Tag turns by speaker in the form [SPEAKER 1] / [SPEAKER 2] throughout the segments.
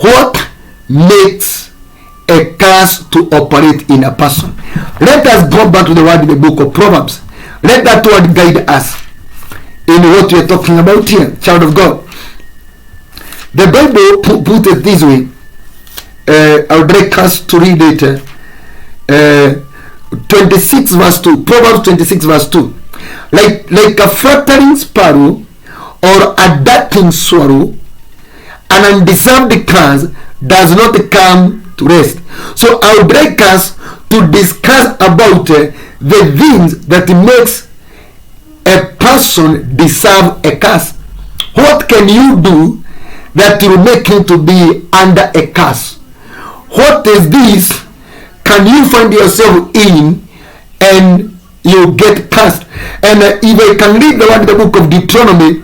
[SPEAKER 1] What makes a curse to operate in a person? Let us go back to the word in the book of Proverbs. Let that word guide us in what we are talking about here, child of God. The Bible put it this way. I would like us to read it. 26 verse 2. Proverbs 26 verse 2. Like a fluttering sparrow or a darting swallow, an undeserved curse does not come to rest. So I would like us to discuss about the things that makes a person deserve a curse. What can you do that will make him to be under a curse? What is this can you find yourself in and you get cursed? And if I can read the word in the book of Deuteronomy,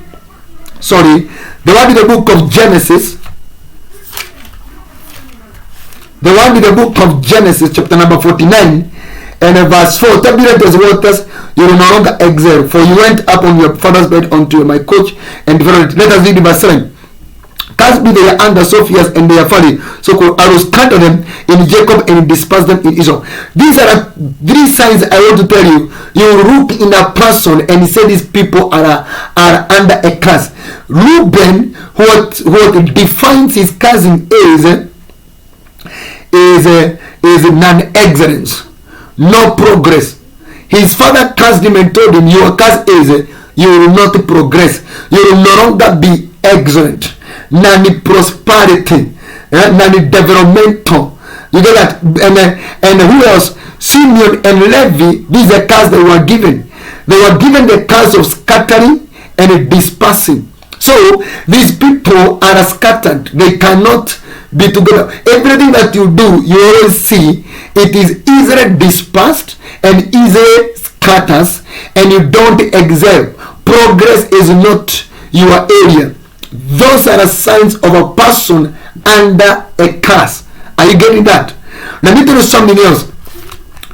[SPEAKER 1] the word in the book of Genesis, the word in the book of Genesis chapter number 49 and verse 4, Tabulated waters you will no longer exile, for you went up on your father's bed unto my couch and devoured it. Let us read verse 7. Cast be their under Sophias and their folly, so called arrows scatter them in Jacob and disperse them in Israel. These are three signs I want to tell you. You look in a person and say these people are under a curse. Reuben, what defines his cousin is non-excellence, no progress. His father cursed him and told him, your curse is you will not progress, you will no longer be excellent. None prosperity, none developmental. You get that? And who else? Simeon and Levi, these are curses they were given. They were given the curse of scattering and dispersing. So these people are scattered. They cannot be together. Everything that you do, you always see it is easily dispersed and easily scatters, and you don't excel. Progress is not your area. Those are the signs of a person under a curse. Are you getting that? Let me tell you something else.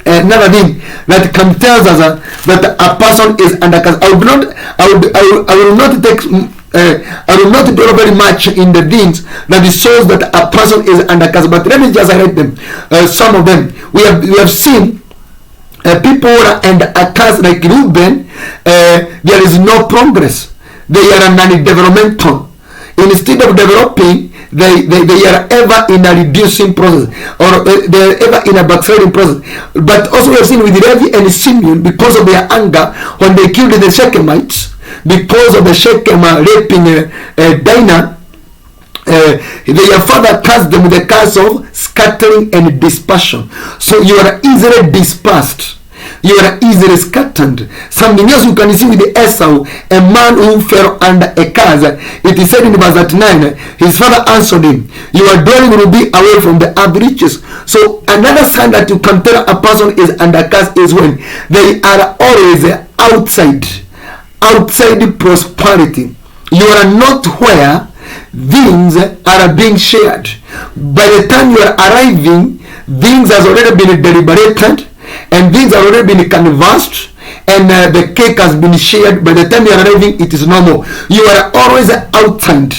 [SPEAKER 1] Another thing that can tell us that a person is under curse. I will not dwell very much in the things that it shows that a person is under curse. But let me just highlight them. Some of them we have seen. People are under a curse like Reuben. There is no progress. They are non-developmental. Instead of developing, they are ever in a reducing process, or they are ever in a backsliding process. But also we have seen with Levi and Simeon, because of their anger when they killed the Shechemites, because of the Shechem raping Dinah, their father cursed them with the curse of scattering and dispersion. So you are easily dispersed. You are easily scattered. Something else you can see with Esau, a man who fell under a curse. It is said in verse 9, his father answered him, your dwelling will be away from the earth riches. So another sign that you can tell a person is under curse is when they are always outside prosperity. You are not where things are being shared. By the time you are arriving, things has already been deliberated, and things have already been canvassed, and the cake has been shared. By the time you are arriving, it is normal. You are always outside.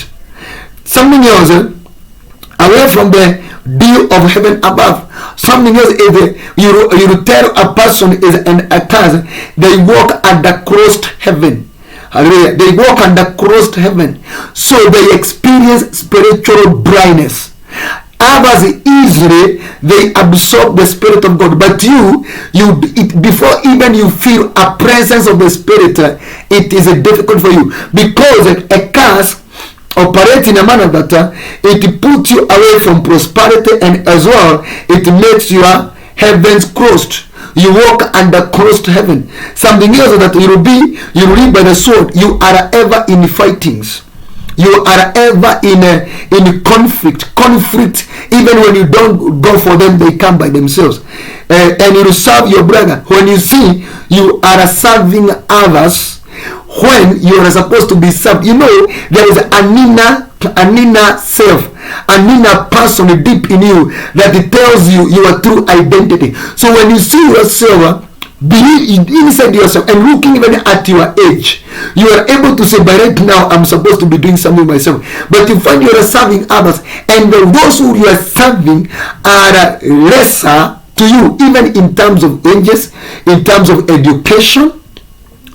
[SPEAKER 1] Something else, away from the deal of heaven above. Something else is you tell a person is a curse. They walk under closed heaven. Hallelujah. They walk under closed heaven. So they experience spiritual blindness. Others easily they absorb the Spirit of God, but before even you feel a presence of the Spirit, it is difficult for you, because a curse operates in a manner that it puts you away from prosperity, and as well it makes your heavens closed. You walk under closed heaven. Something else that you live by the sword. You are ever in fightings. You are ever in conflict. Even when you don't go for them, they come by themselves. And you serve your brother. When you see you are serving others, when you are supposed to be served, you know there is an inner self, an inner person deep in you that it tells you your true identity. So when you see yourself believe inside yourself and looking even at your age, you are able to say, by right now I'm supposed to be doing something myself. But you find you are serving others, and those who you are serving are lesser to you, even in terms of ages, in terms of education.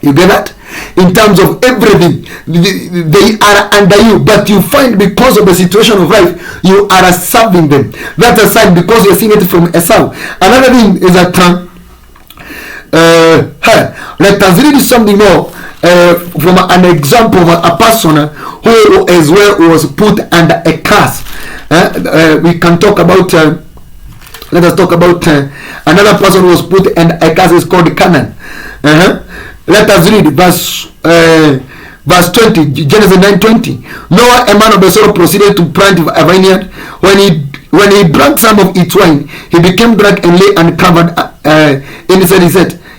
[SPEAKER 1] You get that? In terms of everything, they are under you, but you find because of the situation of life, you are serving them. That's a sign, because you're seeing it from Esau. Another thing is that let us read something more from an example of a person who as well was put under a curse. We can talk about let us talk about another person who was put under a curse. Is called Canaan. Let us read verse 20, Genesis 9:20. Noah, a man of the soil, proceeded to plant a vineyard. When he drank some of its wine, he became drunk and lay uncovered inside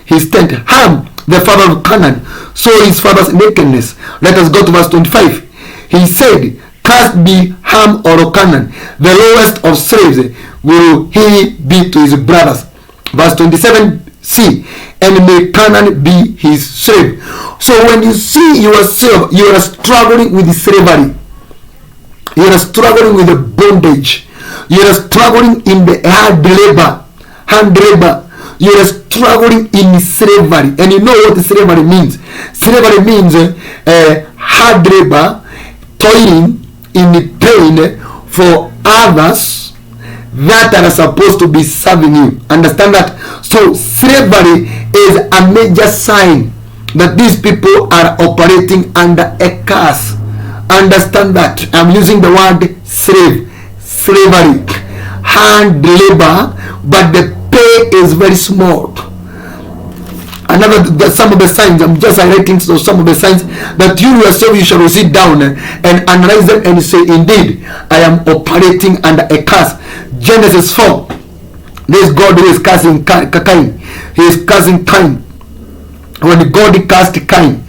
[SPEAKER 1] his tent. Ham, the father of Canaan, saw his father's nakedness. Let us go to verse 25. He said, "Cursed be Ham or Canaan, the lowest of slaves will he be to his brothers." Verse 27c, "And may Canaan be his slave." So when you see yourself, you are struggling with slavery, you are struggling with the bondage, you are struggling in the hand labor, you are struggling in slavery. And you know what slavery means. Slavery means hard labor, toiling in pain for others that are supposed to be serving you. Understand that? So slavery is a major sign that these people are operating under a curse. Understand that? I'm using the word slavery, hand labor, but the pay is very small. Some of the signs, I'm just highlighting some of the signs that you yourself, you shall sit down and analyze them and say, indeed, I am operating under a curse. Genesis 4, this God who is cursing Cain. He is cursing Cain. When God cursed Cain,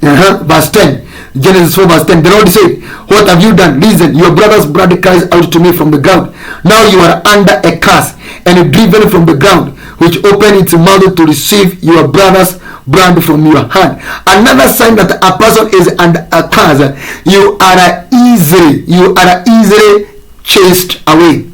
[SPEAKER 1] verse 10, Genesis 4 verse 10, the Lord said, "What have you done? Listen, your brother's blood cries out to me from the ground. Now you are under a curse and driven from the ground, which opened its mouth to receive your brother's blood from your hand." Another sign that a person is under a curse, you are easily chased away.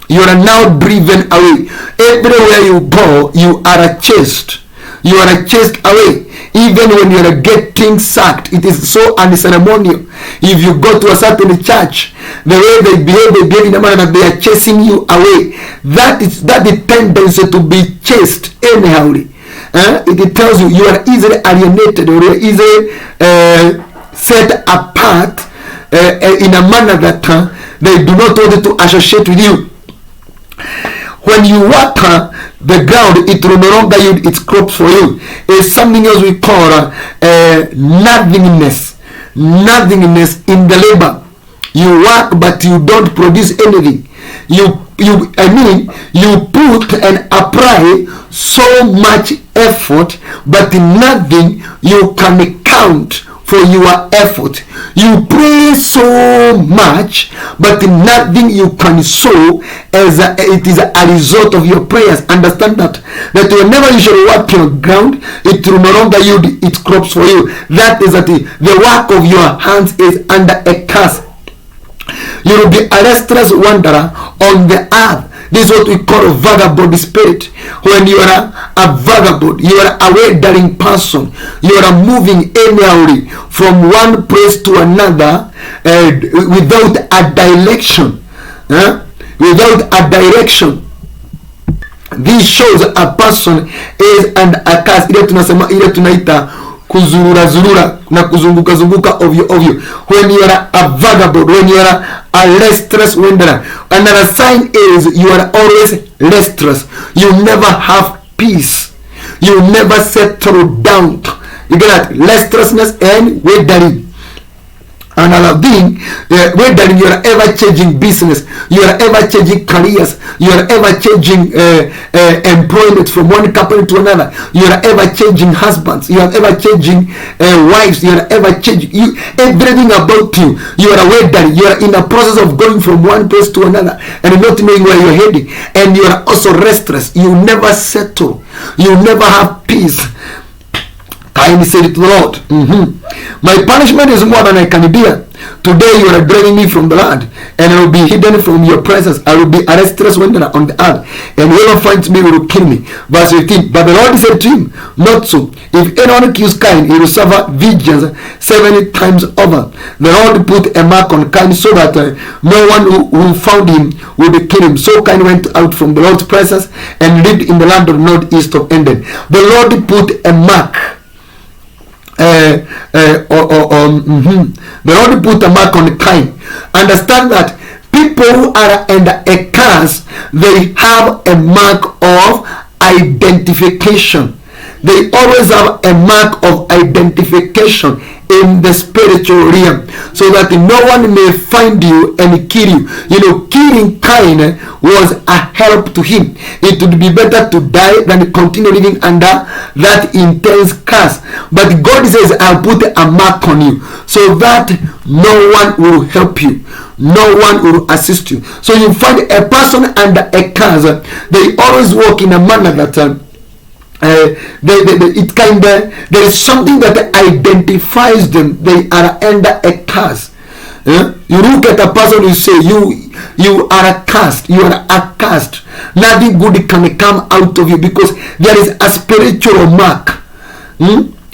[SPEAKER 1] You are now driven away. Everywhere you go, you are chased. You are chased away. Even when you are getting sacked, it is so unceremonial. If you go to a certain church, the way they behave in a manner that they are chasing you away. That is the tendency to be chased anyhow. It tells you you are easily alienated, or you are easily set apart in a manner that they do not want to associate with you. When you work the ground, it will no longer yield its crops for you. It's something else we call nothingness in the labor. You work but you don't produce anything. You put and apply so much effort, but nothing you can count for your effort. You pray so much, but nothing you can sow as it is a result of your prayers. Understand that whenever you shall work your ground, it will no longer yield its crops for you. That is that the work of your hands is under a curse. You will be a restless wanderer on the earth. This is what we call a vagabond spirit. When you are a vagabond, you are a wandering person. You are moving anyhow from one place to another without a direction. Without a direction. This shows a person is under a curse. Ile tunaita kuzurura na kuzunguka ovyo. When you are a vagabond, when you are a restless wanderer. Another sign is you are always restless. You never have peace. You never settle down. You get that? Restlessness and wandering. Another thing, whether you are ever changing business, you are ever changing careers, you are ever changing employment from one company to another, you are ever changing husbands, you are ever changing wives, you are ever changing everything about you. You are aware that you are in a process of going from one place to another and not knowing where you are heading, and you are also restless. You never settle. You never have peace. Kindly say it to the Lord. My punishment is more than I can bear. Today you are driving me from the land, and I will be hidden from your presence. I will be a restless wanderer on the earth, and whoever finds me will kill me. Verse 15. But the Lord said to him, not so. If anyone kills Cain, he will suffer vengeance 70 times over. The Lord put a mark on Cain so that no one who found him would kill him. So Cain went out from the Lord's presence and lived in the land of northeast of Eden. The Lord put a mark. The Lord put a mark on Cain. Understand that people who are under a curse, they have a mark of identification. They always have a mark of identification in the spiritual realm, so that no one may find you and kill you. You know, killing Cain was a help to him. It would be better to die than continue living under that intense curse. But God says, I'll put a mark on you, so that no one will help you, no one will assist you. So you find a person under a curse, they always walk in a manner that there is something that identifies them. They are under a curse. You look at a person, you say, you are a cursed, you are accursed. Nothing good can come out of you, because there is a spiritual mark.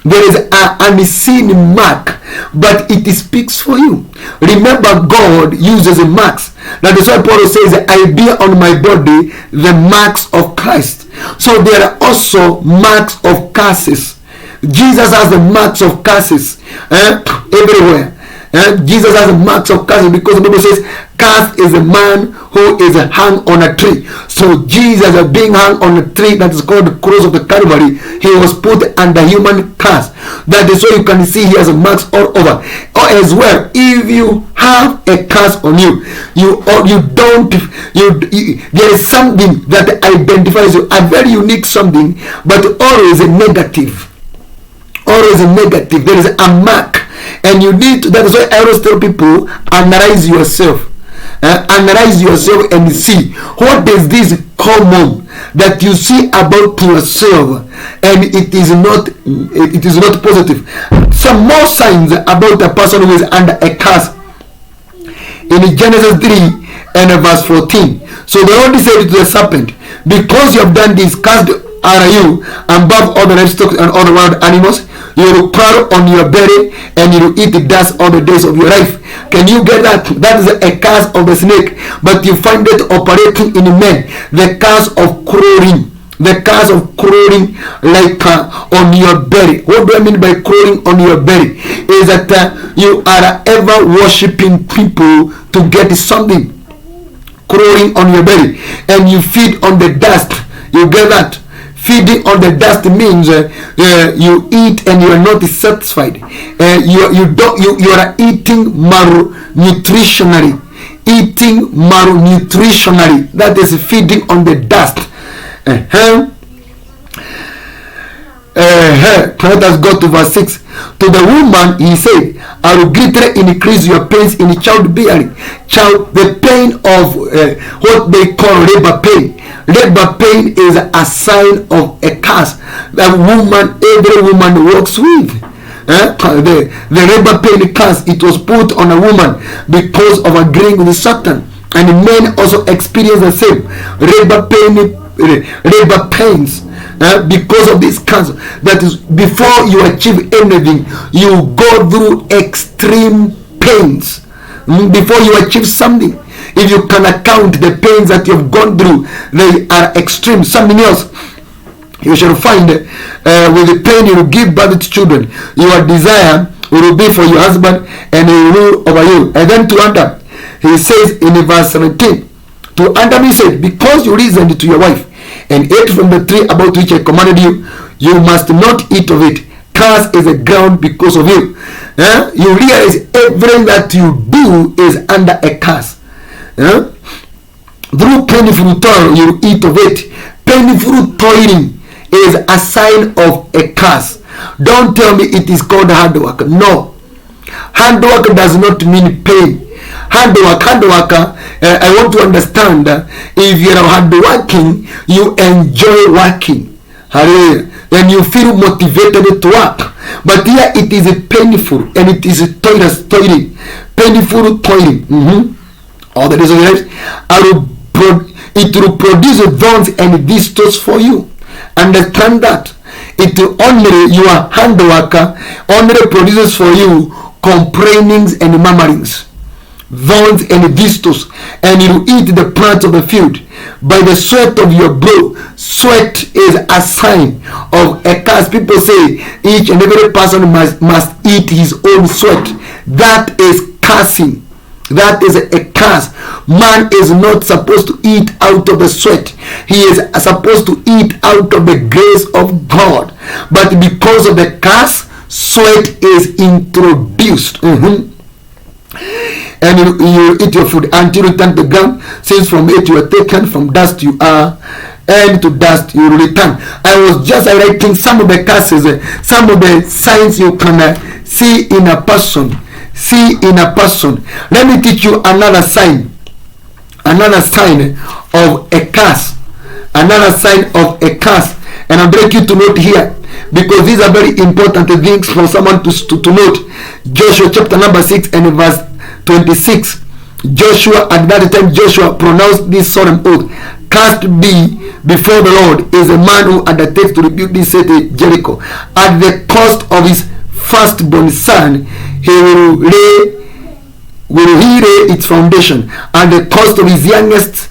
[SPEAKER 1] There is an unseen mark, but it speaks for you. Remember, God uses marks. That is why Paul says, I bear on my body the marks of Christ. So there are also marks of curses. Jesus has the marks of curses everywhere. Jesus has the marks of curses, because the Bible says, cursed is a man who is hung on a tree. So Jesus, being hung on a tree that is called the cross of the Calvary, he was put under human curse. That is why you can see he has marks all over. Or as well, if you have a curse on you, there is something that identifies you, a very unique something, but always a negative. Always a negative. There is a mark. And you need to, that is why I always tell people, analyze yourself. Analyze yourself and see what is this common that you see about yourself, and it is not positive. Some more signs about a person who is under a curse in Genesis 3 and verse 14. So the Lord said to the serpent, because you have done this, cursed are you above all the livestock and all the wild animals. You will crawl on your belly, and you will eat the dust all the days of your life. Can you get that? That is a curse of the snake, but you find it operating in men. The curse of crawling. The curse of crawling like on your belly. What do I mean by crawling on your belly? Is that you are ever worshipping people to get something. Crawling on your belly, and you feed on the dust. You get that? Feeding on the dust means you eat and you are not satisfied. You are eating malnutritionally. Eating malnutritionally. That is feeding on the dust. Let us go to verse 6. To the woman he said, I will greatly increase your pains in childbearing. The pain of what they call labor pain. Labor pain is a sign of a curse that every woman walks with. The labor pain curse, it was put on a woman because of agreeing with Satan. And men also experience the same labor pains because of this cancer. That is, before you achieve anything, you go through extreme pains before you achieve something. If you can account the pains that you have gone through, they are extreme. Something else you shall find with the pain you will give birth to children. Your desire will be for your husband, and he will rule over you. And then to Adam, he says in verse 17, to Adam he said, because you listened to your wife and ate from the tree about which I commanded you, you must not eat of it. curse is a ground because of you. You realize everything that you do is under a curse. Through painful toil you eat of it. Painful toiling is a sign of a curse. Don't tell me it is called hard work. No. Hard work does not mean pain. Hard work, I want to understand if you are hard working, you enjoy working. Hallelujah. And you feel motivated to work. But here it is painful and it is toiling. Painful toiling. All the reason it will produce thorns and thistles for you. Understand that. It only your hand worker only produces for you complainings and murmurings, thorns and thistles, and you eat the plants of the field. By the sweat of your brow, sweat is a sign of a curse. People say each and every person must eat his own sweat. That is cursing. That is a curse. Man is not supposed to eat out of the sweat. He is supposed to eat out of the grace of God. But because of the curse, sweat is introduced. And you eat your food until you turn to the ground, since from it you are taken, from dust you are, and to dust you will return. I was just writing some of the curses, some of the signs you can see in a person. Let me teach you another sign of a curse. Another sign of a curse. And I'll break you to note here, because these are very important things for someone to note. Joshua chapter number 6 and verse 26. Joshua, at that time, Joshua pronounced this solemn oath: "Cast be before the Lord is a man who undertakes to rebuild this city Jericho. At the cost of his firstborn son, he will he lay its foundation. At the cost of his youngest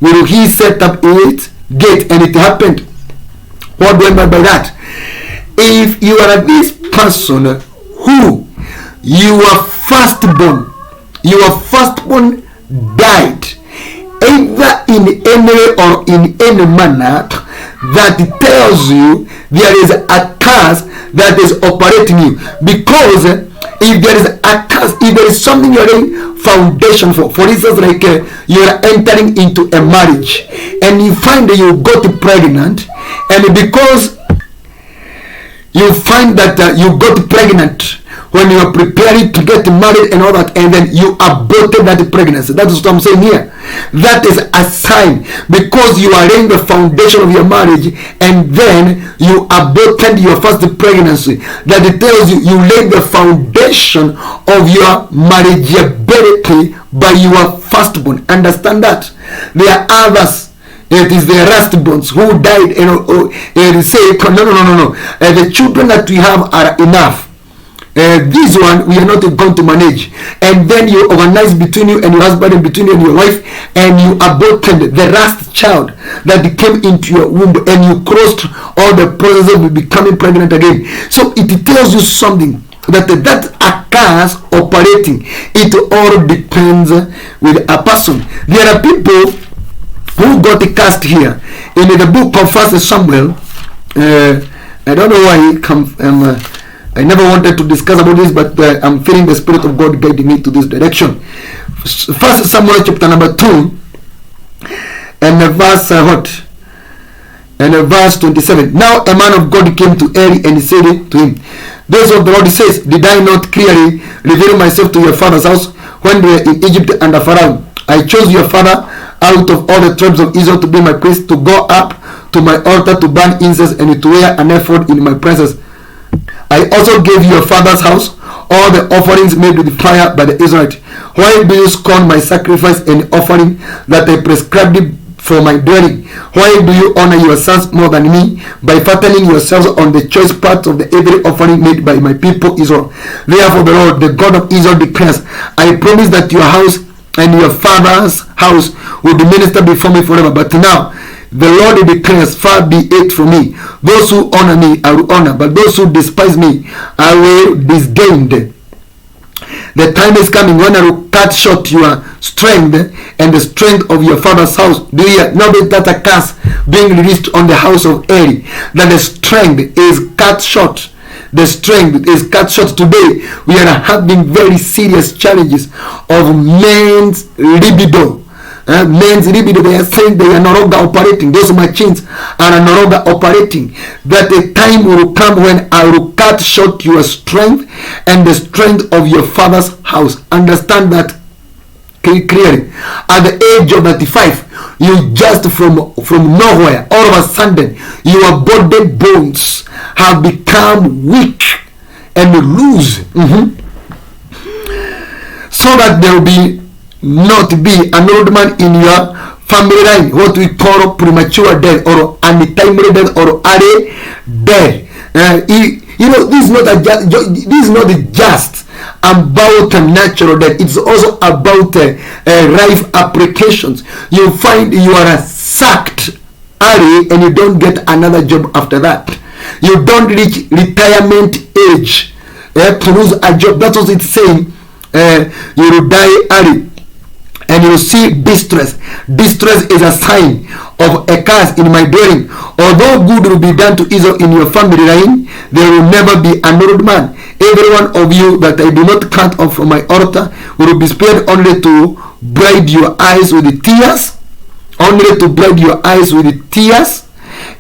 [SPEAKER 1] will he set up its gate." And it happened. What do I mean by that? If you are this person who your firstborn died, either in any way or in any manner, that tells you there is a curse that is operating you. Because if there is a curse, if there is something you are laying foundation for instance, like you are entering into a marriage and you find that you got pregnant, and because you find that you got pregnant when you are preparing to get married and all that, and then you aborted that pregnancy. That is what I'm saying here. That is a sign, because you are laying the foundation of your marriage and then you aborted your first pregnancy. That it tells you you laid the foundation of your marriageability by your firstborn. Understand that. There are others. It is the firstborns who died and say, no. The children that we have are enough. This one we are not going to manage. And then you organize between you and your husband, and between you and your wife, and you aborted the last child that came into your womb, and you crossed all the process of becoming pregnant again. So it tells you something, that occurs operating. It all depends with a person. There are people who got cast here in the book of 1 Samuel. I don't know why I never wanted to discuss about this, but I'm feeling the Spirit of God guiding me to this direction. 1 Samuel chapter number 2 and verse verse 27. Now a man of God came to Eli and said to him, "This is what the Lord says: Did I not clearly reveal myself to your father's house when they were in Egypt under Pharaoh? I chose your father out of all the tribes of Israel to be my priest, to go up to my altar to burn incense and to wear an ephod in my presence. I also gave your father's house all the offerings made with fire by the Israelites. Why do you scorn my sacrifice and offering that I prescribed for my dwelling? Why do you honor your sons more than me by fattening yourselves on the choice parts of the every offering made by my people Israel? Therefore the Lord, the God of Israel, declares, I promise that your house and your father's house will be ministered before me forever. But now the Lord declares, far be it from me. Those who honor me I will honor, but those who despise me I will disdain. The time is coming when I will cut short your strength and the strength of your father's house." Do you hear? Now that a curse being released on the house of Eli, that the strength is cut short. The strength is cut short. Today we are having very serious challenges of men's libido. Men's libido, they are saying they are no longer operating. Those machines are no longer operating. That a time will come when I will cut short your strength and the strength of your father's house. Understand that clearly. At the age of 35, you just from nowhere, all of a sudden, your body bones have become weak and loose. So that there will not be an old man in your family line, what we call premature death or untimely death or early death. This is not just about natural death. It's also about life applications. You find you are sacked early and you don't get another job after that. You don't reach retirement age to lose a job. That's what it's saying. You will die early. And you see distress. Distress is a sign of a curse in my dwelling. Although good will be done to Israel in your family line, there will never be an old man. Every one of you that I do not cut off from my altar will be spared only to bribe your eyes with tears. Only to bribe your eyes with tears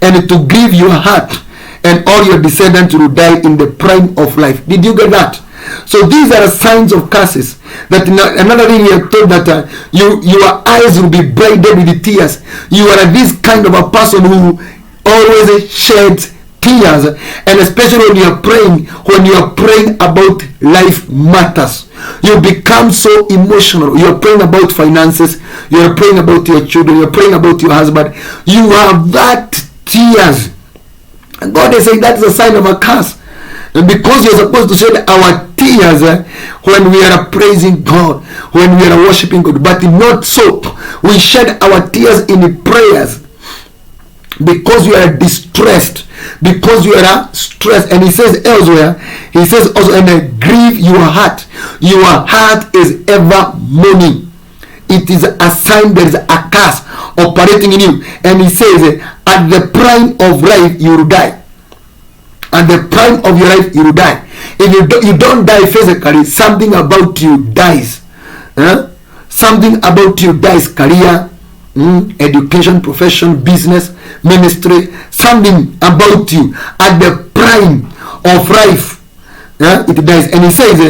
[SPEAKER 1] and to grieve your heart. And all your descendants will die in the prime of life. Did you get that? So these are signs of curses. That another thing we are told that your eyes will be blinded with tears. You are this kind of a person who always sheds tears, and especially when you are praying about life matters. You become so emotional. You are praying about finances. You are praying about your children. You are praying about your husband. You have that tears. And God is saying that is a sign of a curse. And because you're supposed to shed our tears when we are praising God, when we are worshiping God, but not so. We shed our tears in prayers because we are distressed, because we are stressed. And he says elsewhere, he says also, and grieve your heart. Your heart is ever mourning. It is a sign there is a curse operating in you. And he says, at the prime of life you will die. At the prime of your life you will die. If you don't die physically, something about you dies. Something about you dies. Career, education, profession, business, ministry. Something about you at the prime of life, it dies. And he says,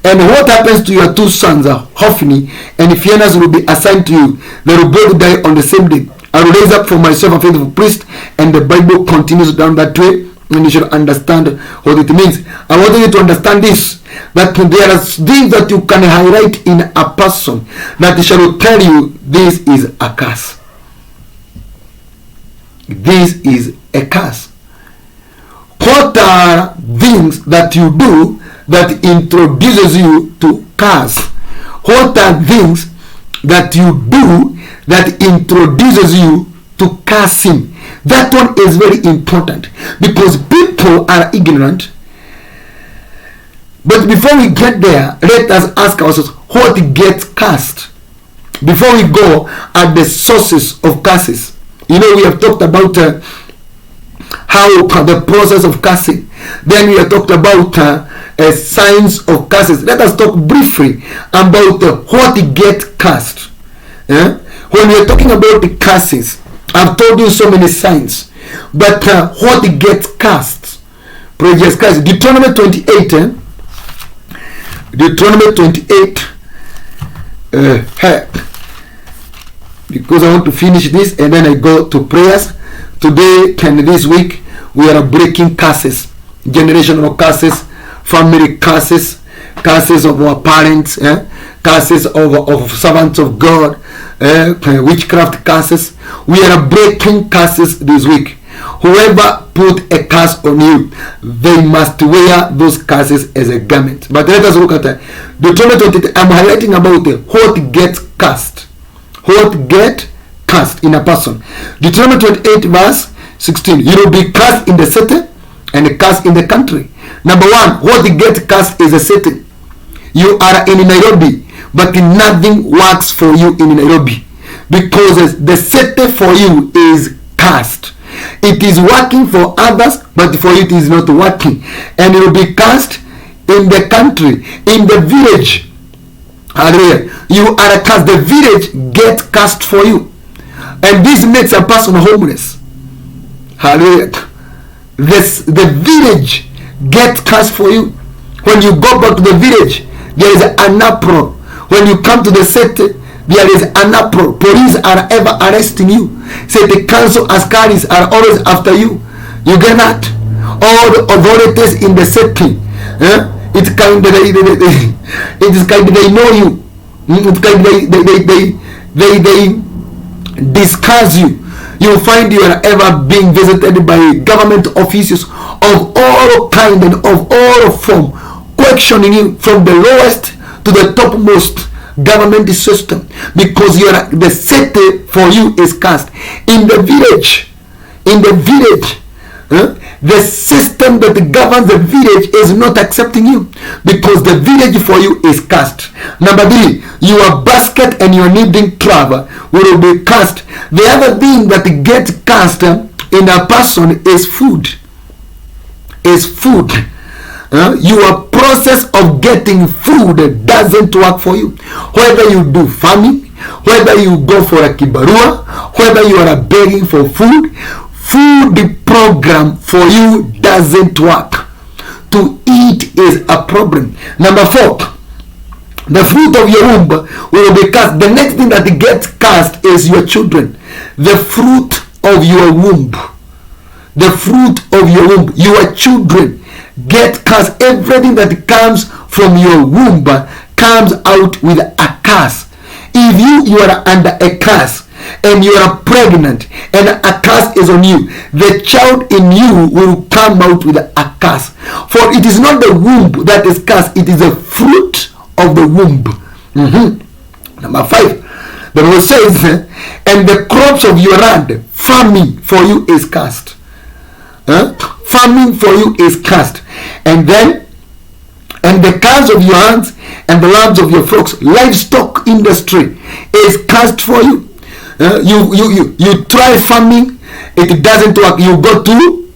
[SPEAKER 1] and what happens to your two sons, Happamy and Phinehas, will be assigned to you. They will both die on the same day. I will raise up for myself a faithful priest. And the Bible continues down that way. And you should understand what it means. I want you to understand this, that there are things that you can highlight in a person that shall tell you this is a curse. This is a curse. What are things that you do that introduces you to curse? What are things that you do that introduces you to cursing? That one is very important because people are ignorant. But before we get there, let us ask ourselves what gets cursed. Before we go at the sources of curses, we have talked about how the process of cursing. Then we have talked about signs of curses. Let us talk briefly about what gets cursed. When we are talking about the curses, I've told you so many signs, but what gets cast? Praise Christ. Deuteronomy 28. Deuteronomy 28. Because I want to finish this and then I go to prayers. Today and this week we are breaking curses, generational curses, family curses, curses of our parents, curses of servants of God, witchcraft curses. We are breaking curses this week. Whoever put a curse on you, they must wear those curses as a garment. But let us look at Deuteronomy 28. I'm highlighting about what gets cursed. What get cursed in a person. Deuteronomy 28 verse 16. You will be cursed in the city and cursed in the country. Number one, what gets cursed is a city. You are in Nairobi, but nothing works for you in Nairobi because the city for you is cursed. It It is working for others, but for you it is not working. And it will be cast in the country, in the village. Hallelujah. You are cast. The village get cast for you. And this makes a person homeless. Hallelujah. The village get cast for you. When you go back to the village, there is an uproar. When you come to the city, there is an uproar. Police are ever arresting you. Say the council askaris are always after you. You get that? All the authorities in the city, it's kind of it is kind of they know you. It's kind of they discuss you. You find you are ever being visited by government officials of all kind and of all form, questioning you from the lowest to the topmost government system, because you are the city for you is cast in the village. The system that governs the village is not accepting you, because the village for you is cast. Number 3, your basket and your kneading trough will be cast. The other thing that gets cast in a person is food. Your process of getting food doesn't work for you. Whether you do farming, whether you go for a kibarua, whether you are begging for food program for you doesn't work. To eat is a problem. Number 4, the fruit of your womb will be cast. The next thing that gets cast is your children. The fruit of your womb. The fruit of your womb. Your children get cast. Everything that comes from your womb comes out with a curse. If you are under a curse and you are pregnant and a curse is on you, the child in you will come out with a curse. For it is not the womb that is cursed, it is the fruit of the womb. Number 5, the Bible says, and the crops of your land, farming for you is cast. Farming for you is cast. And then, and the cows of your hands and the lambs of your flocks, livestock industry is cast for you. You try farming, it doesn't work. You go to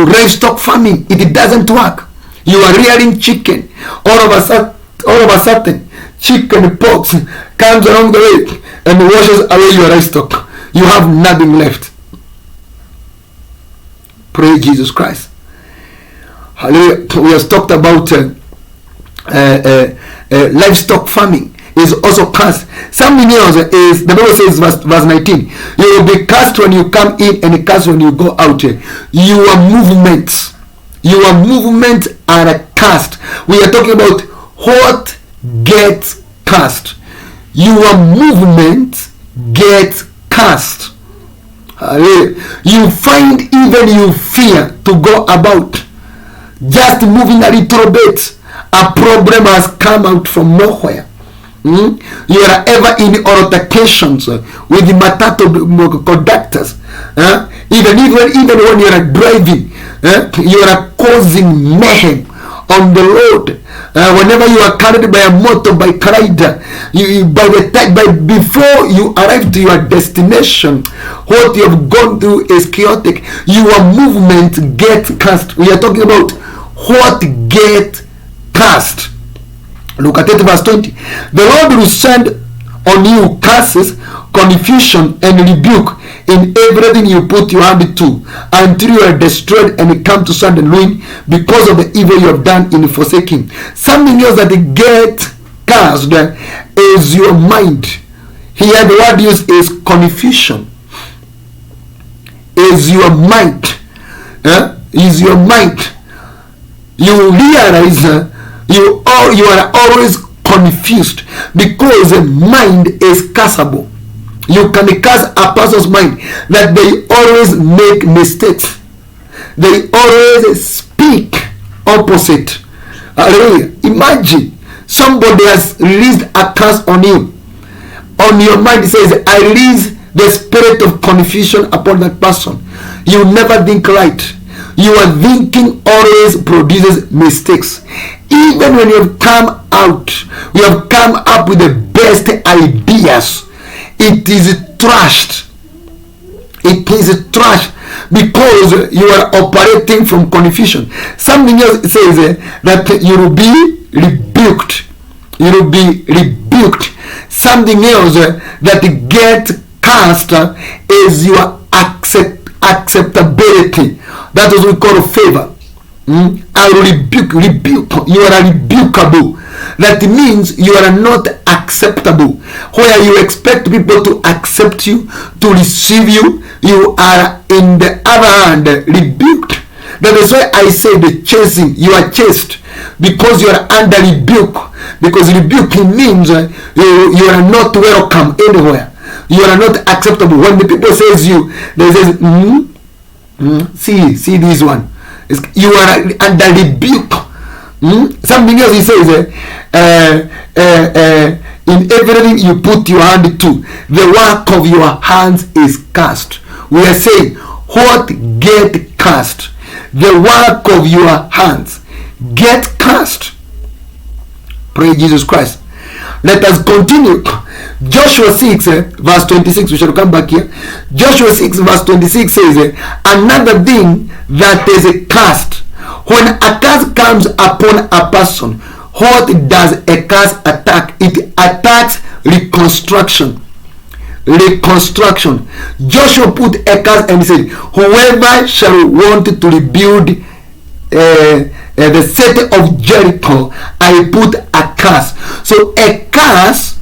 [SPEAKER 1] livestock farming, it doesn't work. You are rearing chicken, all of a sudden chicken pox comes along the way and washes away your livestock. You have nothing left. Praise Jesus Christ. Hallelujah. We have talked about livestock farming is also cast. Something else is, the Bible says, verse 19, you will be cast when you come in and cast when you go out. Your movements are cast. We are talking about what gets cast. Your movement gets cast. You find even you fear to go about. Just moving a little bit, a problem has come out from nowhere. You are ever in altercations with the matatu conductors. Even when you are driving, you are causing mayhem on the road. Whenever you are carried by a motorbike rider, before you arrive to your destination, what you have gone through is chaotic. Your movement gets cast. We are talking about what gets cast. Look at it, verse 20. The Lord will send on you curses, confusion, and rebuke in everything you put your hand to, until you are destroyed and come to sudden ruin because of the evil you have done in forsaking. Something else that gets cast is your mind. Here the word used is confusion. Is your mind. Is your mind. You realize you are always confused, because mind is castable. You can cast a person's mind that they always make mistakes. They always speak opposite. Imagine somebody has released a curse on you. On your mind it says, I release the spirit of confusion upon that person. You never think right. Your thinking always produces mistakes. Even when you have come out, you have come up with the best ideas, it is trashed. It is trash because you are operating from confusion. Something else says that you will be rebuked. You will be rebuked. Something else that get cast is your acceptability. That is what we call favor. I will rebuke. You are rebukable. That means you are not acceptable. Where you expect people to accept you, to receive you, you are in the other hand rebuked. That is why I say the chasing. You are chased because you are under rebuke. Because rebuking means you are not welcome anywhere. You are not acceptable. When the people says you, they say, see this one. You are under rebuke. Something else he says, in everything you put your hand to, the work of your hands is cast. We are saying, what get cast? The work of your hands get cast. Praise Jesus Christ. Let us continue. Joshua 6 verse 26, we shall come back here. Joshua 6 verse 26 says, another thing that is a cast. When a curse comes upon a person, what does a curse attack? It attacks reconstruction. Reconstruction. Joshua put a curse and said, whoever shall want to rebuild the city of Jericho, I put a curse. So a curse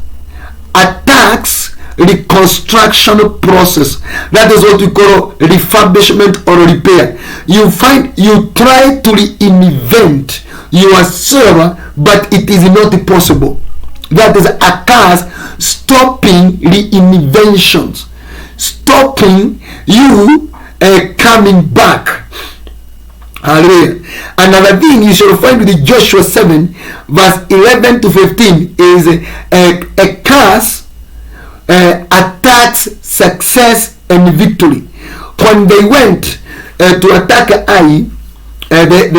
[SPEAKER 1] attacks reconstruction process. That is what we call refurbishment or repair. You try to reinvent yourself, but it is not possible. That is a curse stopping reinventions, stopping you coming back. Hallelujah. Another thing you shall find with Joshua 7 verse 11 to 15 is a curse attacks success and victory. When they went to attack Ai, they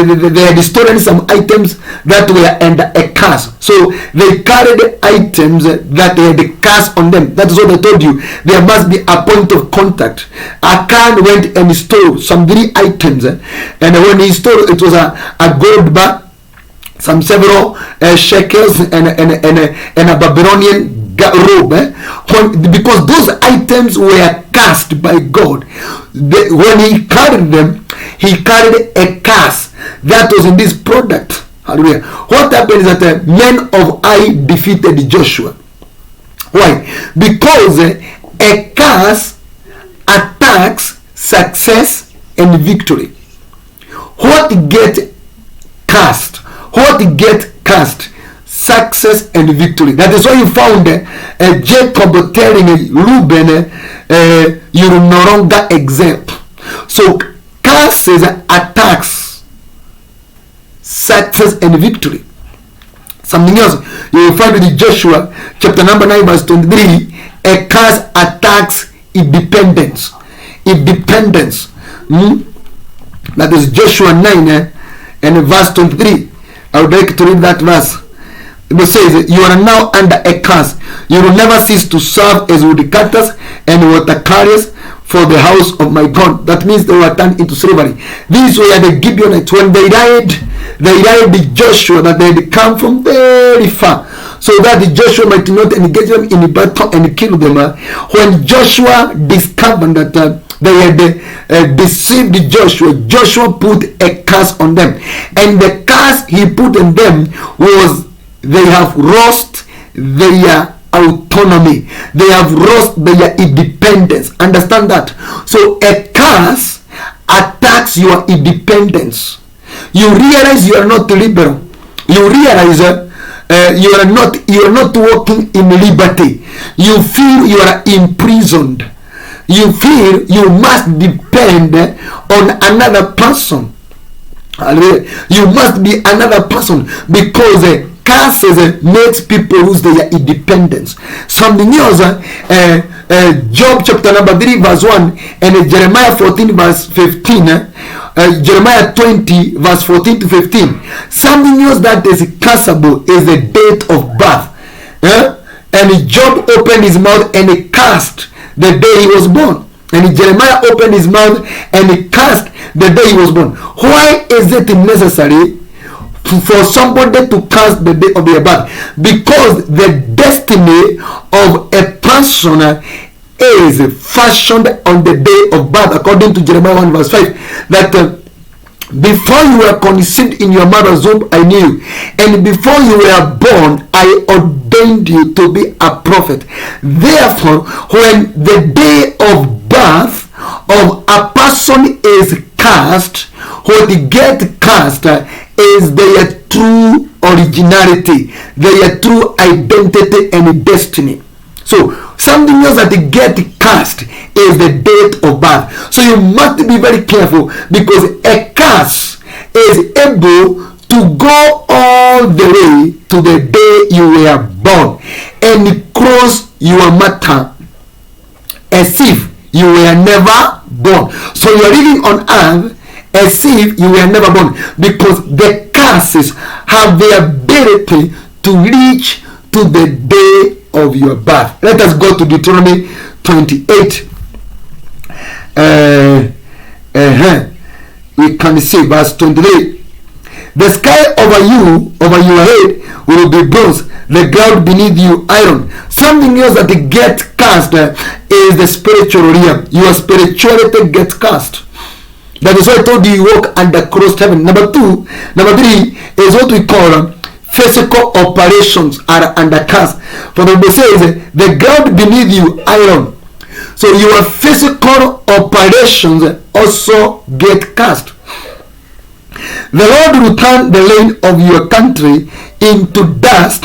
[SPEAKER 1] had stolen some items that were under a curse. So they carried items that had a curse on them. That is what I told you. There must be a point of contact. Akan went and stole some 3 items. And when he stole, it was a gold bar, some several shekels, and a Babylonian robe. Because those items were cast by God. When he carried them, he carried a curse that was in this product. Hallelujah. What happened is that men of Ai defeated Joshua. Why? Because a curse attacks success and victory. What get cast? What get cast? Success and victory. That is why you found Jacob telling Reuben, you will no longer exempt. So curses attacks success and victory. Something else you will find in Joshua chapter number 9 verse 23. A curse attacks independence. Independence. That is Joshua 9 and verse 23. I would like to read that verse. It says, you are now under a curse. You will never cease to serve as woodcutters and water carriers for the house of my God. That means they were turned into slavery. These were the Gibeonites. When they died the Joshua, that they had come from very far, so that the Joshua might not engage them in battle and kill them. When Joshua discovered that they had deceived Joshua put a curse on them, and the curse he put on them was they have lost their autonomy. They have lost their independence. Understand that? So a curse attacks your independence. You realize you are not liberal. You realize you are not walking in liberty. You feel you are imprisoned. You feel you must depend on another person. You must be another person because curses makes people lose their independence. Something else, Job chapter number 3 verse 1 and Jeremiah 14 verse 15, Jeremiah 20 verse 14 to 15. Something else that is curseable is the date of birth. And Job opened his mouth and he cursed the day he was born. And Jeremiah opened his mouth and he cursed the day he was born. Why is it necessary for somebody to curse the day of their birth? Because the destiny of a person is fashioned on the day of birth, according to Jeremiah 1 verse 5, that before you were conceived in your mother's womb, I knew you, and before you were born, I ordained you to be a prophet. Therefore, when the day of birth of a person is cast, what get cast is their true originality, their true identity and destiny. So something else that get cast is the date of birth. So you must be very careful, because a curse is able to go all the way to the day you were born and cross your matter as if you were never born. So you are living on earth as if you were never born, because the curses have the ability to reach to the day of your birth. Let us go to Deuteronomy 28. We can see verse 23. The sky over you, over your head, will be bronze, the ground beneath you iron. Something else that gets cast is the spiritual realm. Your spirituality gets cast. That is why I told you walk under crossed heaven. Number 3 is what we call physical operations are under cast. For the Bible says the ground beneath you iron. So your physical operations also get cast. The Lord will turn the land of your country into dust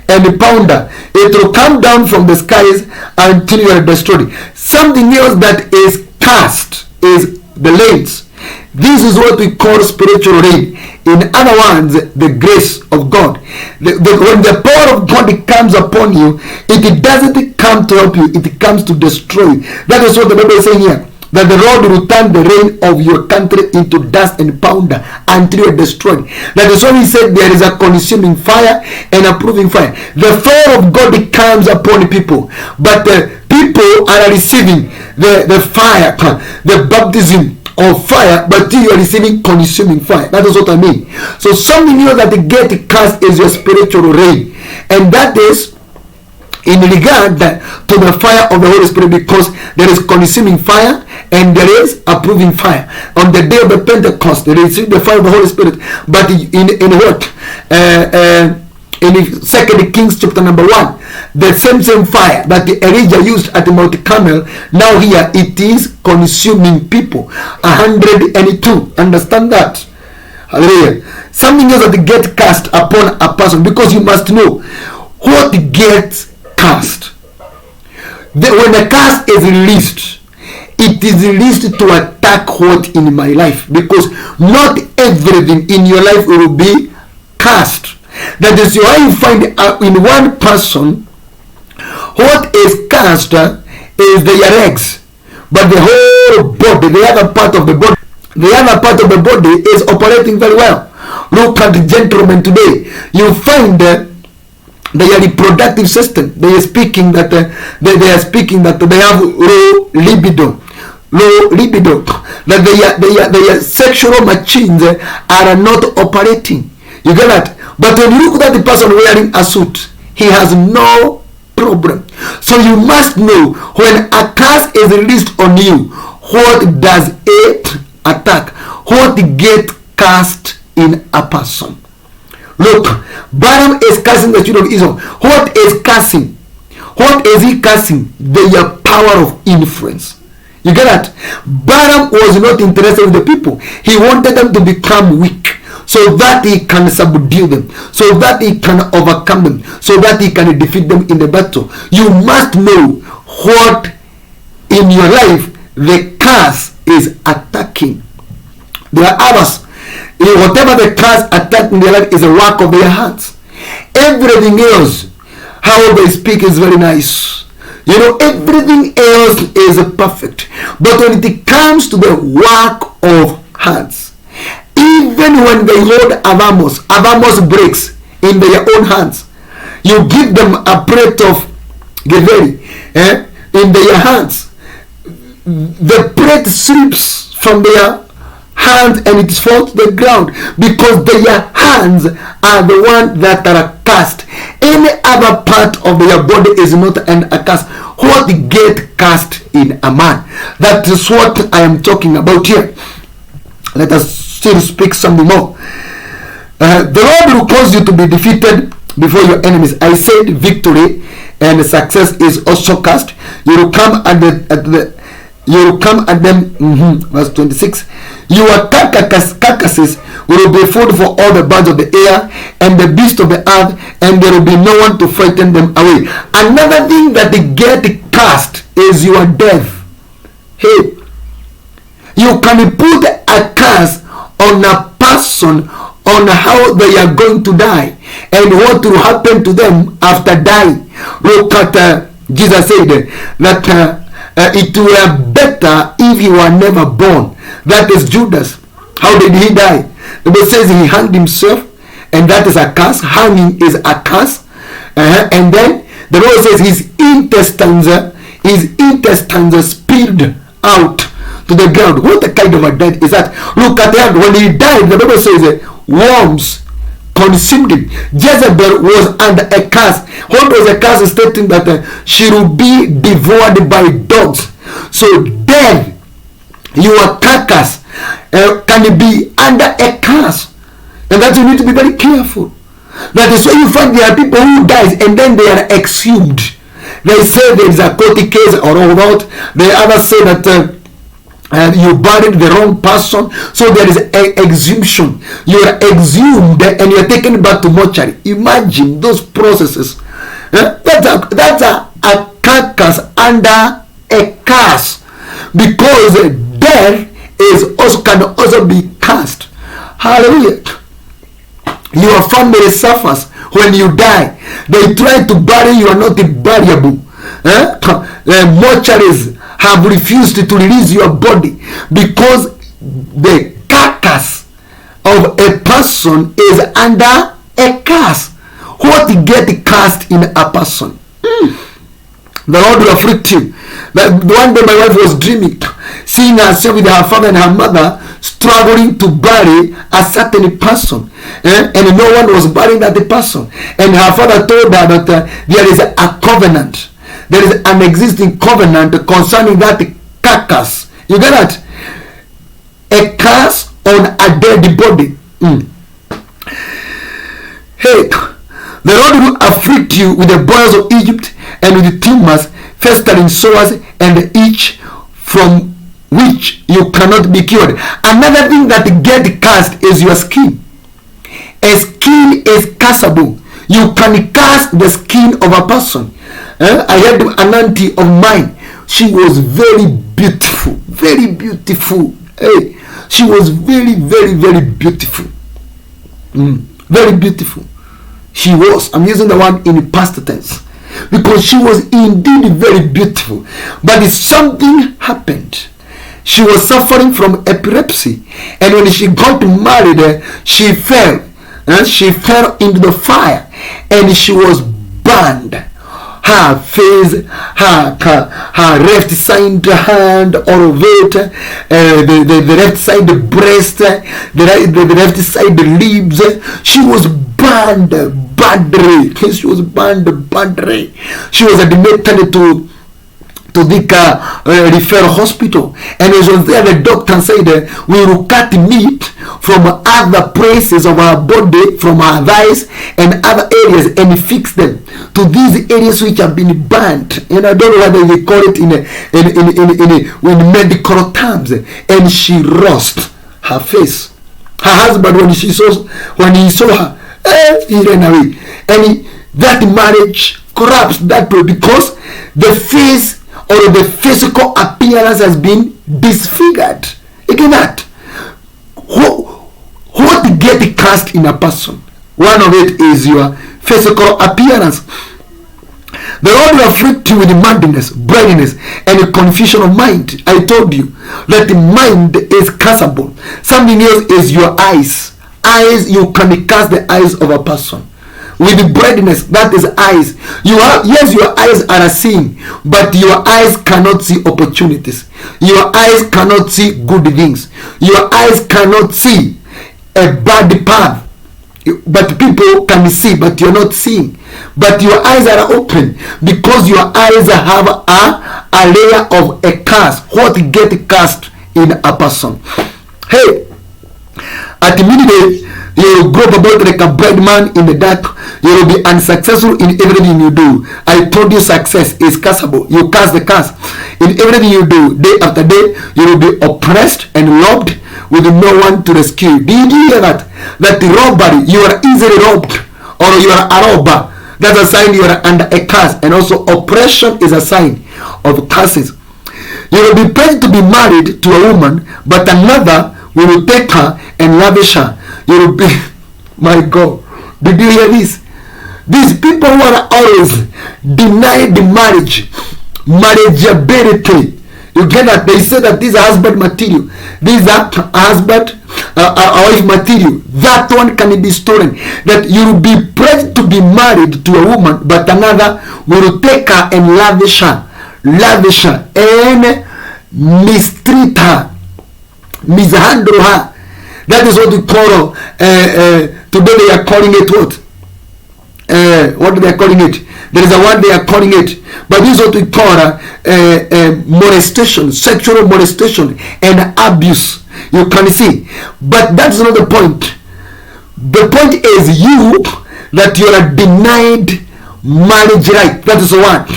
[SPEAKER 1] and powder. It will come down from the skies until you are destroyed. Something else that is cast is the lands. This is what we call spiritual rain. In other words, the grace of God. When the power of God comes upon you, it doesn't come to help you, it comes to destroy you. That is what the Bible is saying here. That the Lord will turn the rain of your country into dust and powder until you are destroyed. That is why he said there is a consuming fire and a proving fire. The fire of God comes upon people, but people are receiving the fire, the baptism of fire, but you are receiving consuming fire. That is what I mean. So something else that get cast is your spiritual rain, and that is in regard to the fire of the Holy Spirit, because there is consuming fire and there is approving fire. On the day of the Pentecost, they received the fire of the Holy Spirit, but in what? In 2 Kings chapter number 1, the same fire that Elijah used at Mount Carmel, now here it is consuming people. 102. Understand that? Hallelujah. Something else that gets cast upon a person, because you must know what gets cast. When the cast is released, it is released to attack what in my life, because not everything in your life will be cast. That is why you find in one person what is cast is their legs, but the whole body, the other part of the body is operating very well. Look at the gentlemen today. You find their reproductive system. They are speaking that they have low libido. That their sexual machines are not operating. You get that? But when you look at the person wearing a suit, he has no problem. So you must know, when a curse is released on you, what does it attack? What get cast in a person? Look, Balaam is cursing the children of Israel. What is cursing? What is he cursing? Their power of influence. You get that? Balaam was not interested in the people. He wanted them to become weak, so that he can subdue them, so that he can overcome them, so that he can defeat them in the battle. You must know what in your life the curse is attacking. There are others. Whatever the curse attacking their life is a work of their hands. Everything else, how they speak, is very nice. You know, everything else is perfect. But when it comes to the work of hands, even when they hold avamos breaks in their own hands. You give them a plate of geveri in their hands. the bread slips from their hands and it falls to the ground, because their hands are the ones that are cast. Any other part of their body is not a cast. What get cast in a man? That is what I am talking about here. Let us still speak something more. The Lord will cause you to be defeated before your enemies. I said victory and success is also cast. You will come at them. Verse 26. Your carcasses will be food for all the birds of the air and the beasts of the earth, and there will be no one to frighten them away. Another thing that they get cast is your death. Hey, you can put a curse on a person on how they are going to die and what will happen to them after dying. Look at Jesus said that it were better if he were never born. That is Judas. How did he die? The Bible says he hanged himself, and that is a curse. Hanging is a curse. And then the Bible says his intestines spilled out to the ground. What kind of a death is that? Look at that. When he died, the Bible says worms consumed him. Jezebel was under a curse. What was a curse? Stating that she will be devoured by dogs. So death, your carcass, can be under a curse, and that you need to be very careful. That is why you find there are people who dies and then they are exhumed. They say there is a court case or not. The others say that you buried the wrong person, so there is exhumption. You are exhumed and you are taken back to mortuary. Imagine those processes. That's a carcass under a curse, because death can also be cast. Hallelujah. Your family suffers when you die. They try to bury you, are not buriable. Mortuaries have refused to release your body because the carcass of a person is under a curse. What get cast in a person? The Lord will afflict you. One day my wife was dreaming, seeing herself with her father and her mother struggling to bury a certain person, and no one was burying that person. And her father told her that there is a covenant. There is an existing covenant concerning that carcass. You get that? A curse on a dead body. Hey, the Lord will afflict you with the boils of Egypt and with the tumors, festering sores, and itch from which you cannot be cured. Another thing that get cast is your skin. A skin is castable. You can cast the skin of a person. I had an auntie of mine. She was very beautiful. Very beautiful. Hey, she was very, very, very beautiful. Very beautiful. She was. I'm using the word in past tense, because she was indeed very beautiful. But something happened. She was suffering from epilepsy, and when she got married, she fell. She fell into the fire, and she was burned. Her face, her left side hand, all of it, the left side breast, the left side lips. She was burned badly. She was burned badly. She was admitted to the referral hospital, and as was there, the doctor said we will cut meat from other places of our body, from our thighs and other areas, and fix them to these areas which have been burnt. And I don't know whether they call it in medical terms. And she lost her face. Her husband, when he saw her, he ran away, and that marriage collapsed that way, because the face or the physical appearance has been disfigured. Again, that what get cast in a person? One of it is your physical appearance. The Lord will afflict you with madness, blindness, and a confusion of mind. I told you that the mind is castable. Something else is your eyes. Eyes, you can cast the eyes of a person. with brightness, that is eyes. You have, yes, your eyes are seeing, but your eyes cannot see opportunities. Your eyes cannot see good things. Your eyes cannot see a bad path. But people can see, but you're not seeing. But your eyes are open because your eyes have a layer of a curse. What get cast in a person? Hey, at midday, you will grow about like a bright man in the dark. You will be unsuccessful in everything you do. I told you success is curseable. You curse the curse. In everything you do, day after day, you will be oppressed and robbed with no one to rescue. Did you hear that? That robbery, you are easily robbed, or you are a robber. That's a sign you are under a curse. And also oppression is a sign of curses. You will be prayed to be married to a woman, but another will take her and lavish her. You will be, my God, did you hear this? These people who are always denied marriage, marriageability. You get that? They say that this is husband material. This is a husband, a wife material. That one can be stolen. That you will be prayed to be married to a woman, but another will take her and lavish her, and mistreat her, mishandle her. That is what we call, today they are calling it what? What are they calling it? There is a word they are calling it. But this is what we call molestation, sexual molestation and abuse. You can see. But that's not the point. The point is you, that you are denied marriage right. That is one.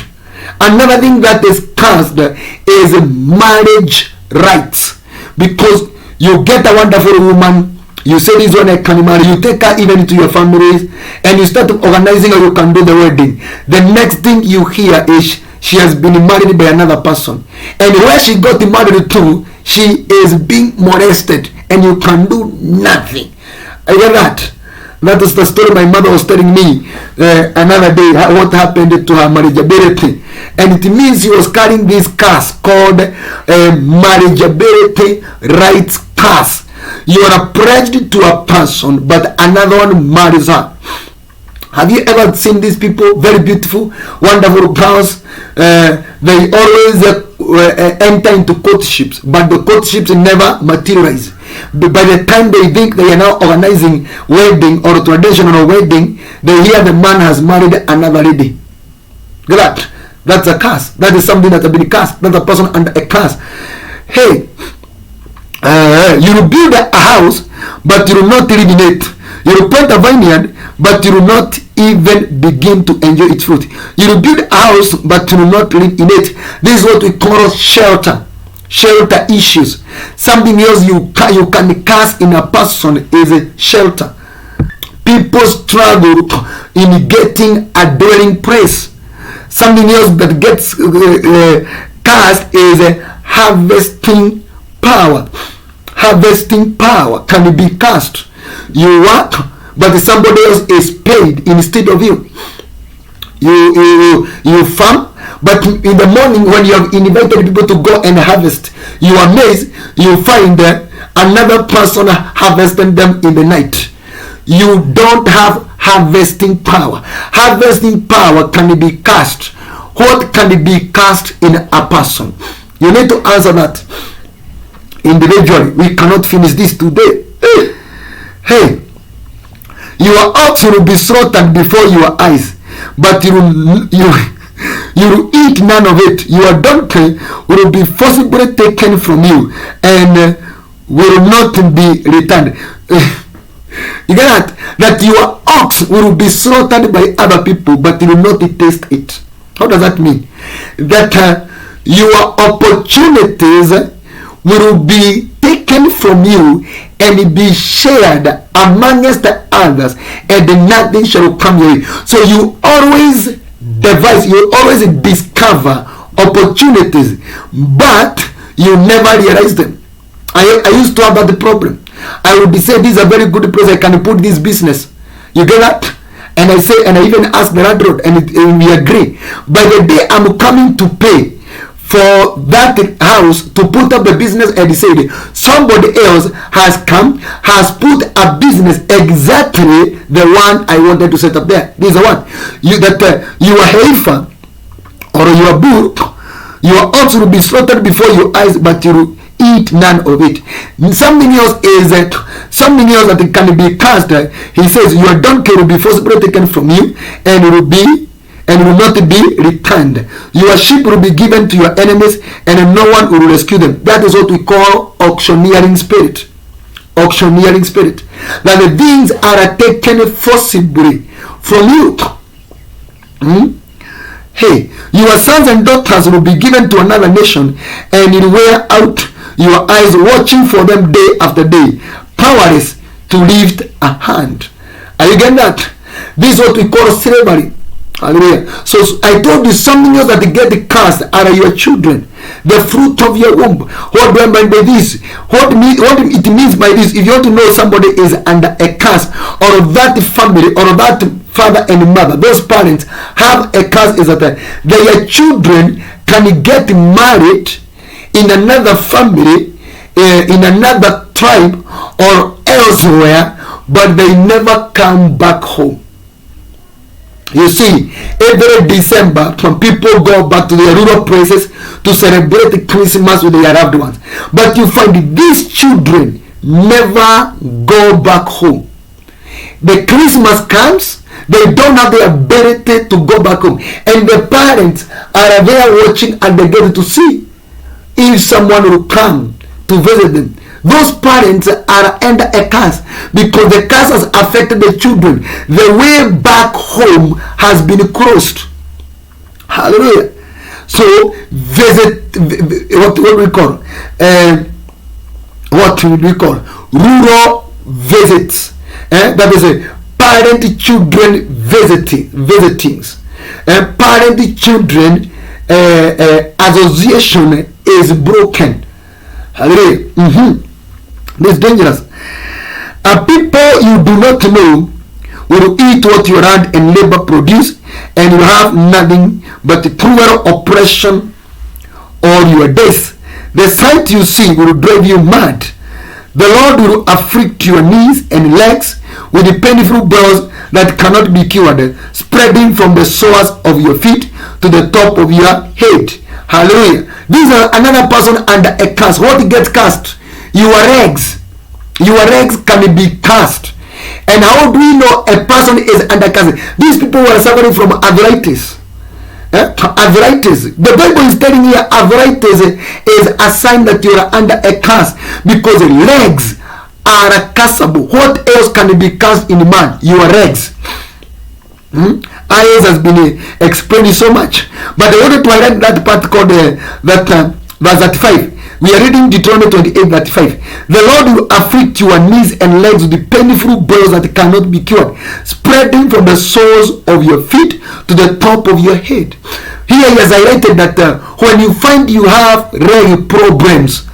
[SPEAKER 1] Another thing that is cursed is marriage rights. Because you get a wonderful woman, you say this one I can marry, you take her even into your families, and you start organizing how you can do the wedding. The next thing you hear is she has been married by another person. And where she got married to, she is being molested, and you can do nothing. I get that. That is the story my mother was telling me another day, what happened to her marriageability. And it means she was carrying this curse called marriageability rights curse. You are pledged to a person, but another one marries her. Have you ever seen these people? Very beautiful, wonderful girls. They always enter into courtships, but the courtships never materialize. By the time they think they are now organizing wedding or traditional wedding, they hear the man has married another lady. That's a curse. That is something that has been cursed. That's a person under a curse. Hey, you will build a house, but you will not live in it. You will plant a vineyard, but you will not even begin to enjoy its fruit. You will build a house, but you will not live in it. This is what we call shelter. Shelter issues. Something else you can cast in a person is a shelter. People struggle in getting a dwelling place. Something else that gets cast is a harvesting power. Harvesting power can be cast. You work, but somebody else is paid instead of you. You farm, but in the morning when you have invited people to go and harvest, you are amazed, you find another person harvesting them in the night. You don't have harvesting power. Harvesting power can be cast. What can be cast in a person? You need to answer that individually. We cannot finish this today. Hey, your ox will be slaughtered before your eyes, but you will eat none of it. Your donkey will be forcibly taken from you and will not be returned. You get that? That your ox will be slaughtered by other people, but you will not taste it. How does that mean? That your opportunities will be taken from you and be shared amongst the others, and nothing shall come your way. So you always devise, you always discover opportunities, but you never realize them. I used to have that problem. I would say, this is a very good place, I can put this business. You get that? And I say, and I even ask the landlord, and we agree. By the day I'm coming to pay for that house to put up a business, and he said somebody else has come, has put a business exactly the one I wanted to set up there. This is the one. Your heifer or your bull, your ox will be slaughtered before your eyes, but you will eat none of it. Something else something else that can be cast. He says your donkey will be forcibly taken from you, and will not be returned. Your sheep will be given to your enemies, and no one will rescue them. That is what we call auctioneering spirit. Auctioneering spirit. That the things are taken forcibly from you. Hey, your sons and daughters will be given to another nation, and you wear out your eyes watching for them day after day, powerless to lift a hand. Are you getting that? This is what we call slavery. Hallelujah. So I told you something else that get cast are your children, the fruit of your womb. What do I mean by this? What it means by this? If you want to know somebody is under a curse, or that family, or that father and mother, those parents have a curse, is that their children can get married in another family, in another tribe, or elsewhere, but they never come back home. You see, every December, some people go back to their rural places to celebrate Christmas with their loved ones. But you find these children never go back home. The Christmas comes, they don't have the ability to go back home. And the parents are there watching at the gate to see if someone will come to visit them. Those parents are under a curse because the curse has affected the children. The way back home has been closed. Hallelujah. So what we call rural visits. That is a parent-children visitings. Parent-children association is broken. Hallelujah. This is dangerous. A people you do not know will eat what your hand and labor produce, and you have nothing but cruel oppression all your days. The sight you see will drive you mad. The Lord will afflict your knees and legs with the painful boils that cannot be cured, spreading from the soles of your feet to the top of your head. Hallelujah. This is another person under a curse. What gets cast? Your eggs can be cast. And how do we know a person is under curse? These people were suffering from arthritis. Arthritis. The Bible is telling you arthritis is a sign that you are under a curse, because legs are castable. What else can be cast in man? Your legs. Eyes has been explained so much, but I wanted to highlight that part called verse 35. We are reading Deuteronomy 28:35. The Lord will afflict your knees and legs with the painful boils that cannot be cured, spreading from the soles of your feet to the top of your head. Here he has highlighted that when you find you have leg problems,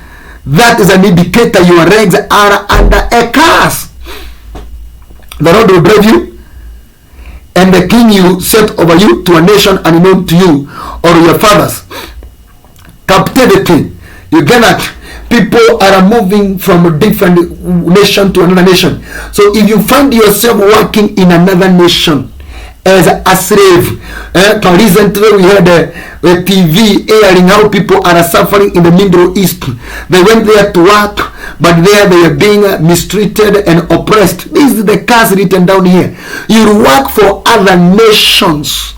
[SPEAKER 1] that is an indicator your legs are under a curse. The Lord will drive you, and the king you set over you to a nation unknown to you or your fathers. Captivity. You get that? People are moving from a different nation to another nation. So if you find yourself working in another nation as a slave, recently we heard a TV airing how people are suffering in the Middle East. They went there to work, but there they are being mistreated and oppressed. This is the curse written down here. You work for other nations.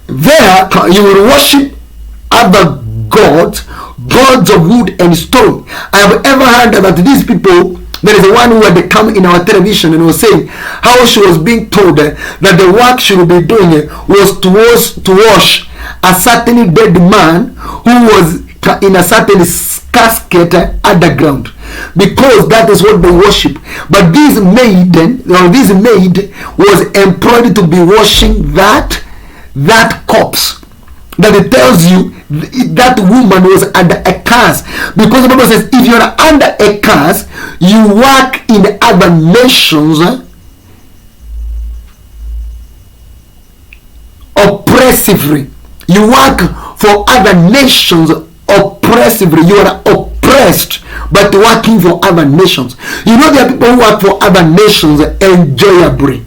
[SPEAKER 1] There you will worship other gods of wood and stone. I have ever heard that these people, there is one who had come in our television and was saying how she was being told that the work she would be doing was to wash a certain dead man who was in a certain casket underground, because that is what they worship. But this maid was employed to be washing that corpse. That it tells you that woman was under a curse, because the Bible says if you are under a curse, you work in other nations oppressively. You work for other nations oppressively. You are oppressed, but working for other nations. You know there are people who work for other nations enjoyably.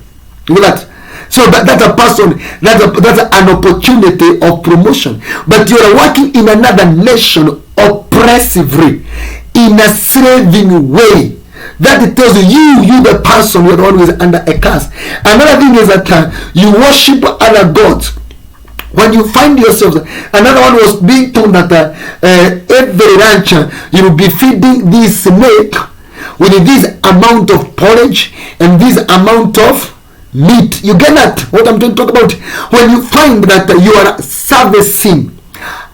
[SPEAKER 1] You know that? So that's a person, that's an opportunity of promotion. But you are working in another nation oppressively, in a slaving way. That tells you the person, you're the one who is under a curse. Another thing is that you worship other gods. When you find yourself, another one was being told that every rancher, you will be feeding this snake with this amount of porridge and this amount of meat. You get that? What I'm trying to talk about? When you find that you are servicing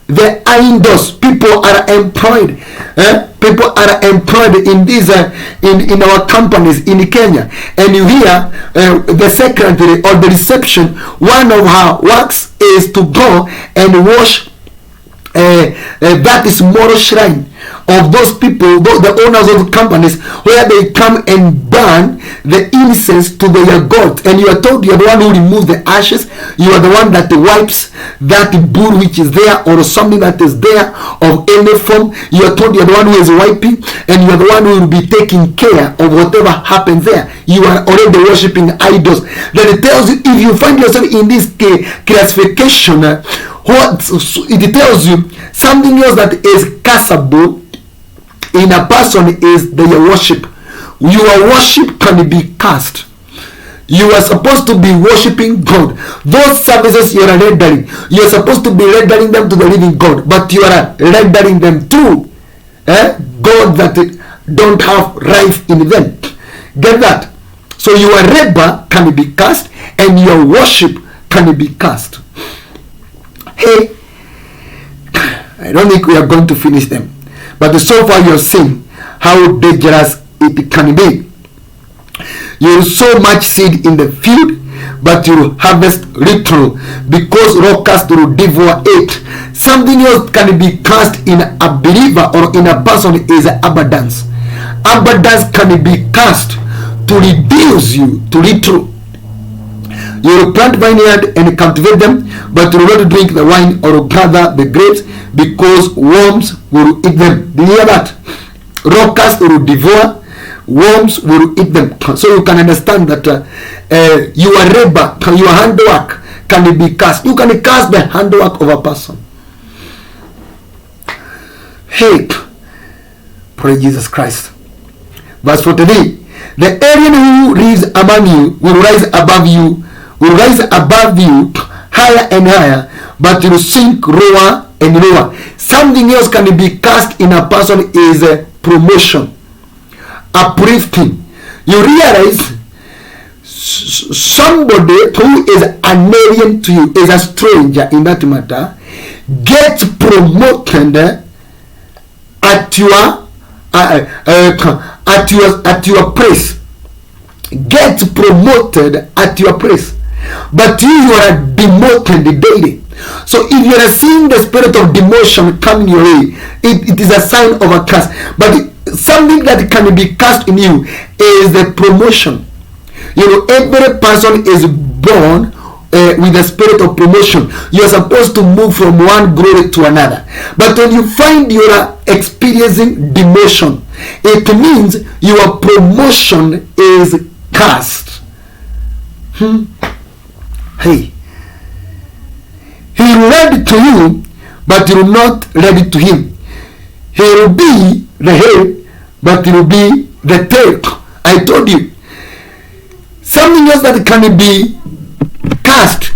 [SPEAKER 1] the idols, people are employed. People are employed in these in our companies in Kenya, and you hear the secretary or the reception, one of her works is to go and wash that is moral shrine of those people, the owners of the companies, where they come and burn the incense to their god. And you are told you are the one who removes the ashes, you are the one that wipes that bull which is there or something that is there of any form. You are told you are the one who is wiping, and you are the one who will be taking care of whatever happens there. You are already worshipping idols. Then it tells you, if you find yourself in this classification, what it tells you, something else that is castable in a person is their worship. Your worship can be cast. You are supposed to be worshiping God. Those services you are rendering, you are supposed to be rendering them to the living God, but you are rendering them to God that don't have life in them. Get that? So your labor can be cast and your worship can be cast. Hey, I don't think we are going to finish them, but so far you're seeing how dangerous it can be. You sow much seed in the field, but you harvest little because locusts will devour it. Something else can be cast in a believer or in a person is abundance. Abundance can be cast to reduce you to little. You will plant vineyard and cultivate them, but you will not drink the wine or gather the grapes, because worms will eat them. Do you hear that? Locusts will devour, worms will eat them. So you can understand that your labor, your handwork can be cast. You can cast the handwork of a person. Hey, praise Jesus Christ. Verse 43. The alien who lives among you will rise above you, higher and higher, but you will sink lower and lower. Something else can be cast in a person is a promotion, uplifting. You realize somebody who is an alien to you, is a stranger in that matter, gets promoted at your place. Get promoted at your place. But you are demoted daily. So if you are seeing the spirit of demotion coming your way, it is a sign of a curse. But something that can be cast in you is the promotion. You know, every person is born with the spirit of promotion. You are supposed to move from one glory to another. But when you find you are experiencing demotion, it means your promotion is cast. Hey, he will read to you, but you will not read it to him. He will be the head, but he will be the tail. I told you. Something else that can be cast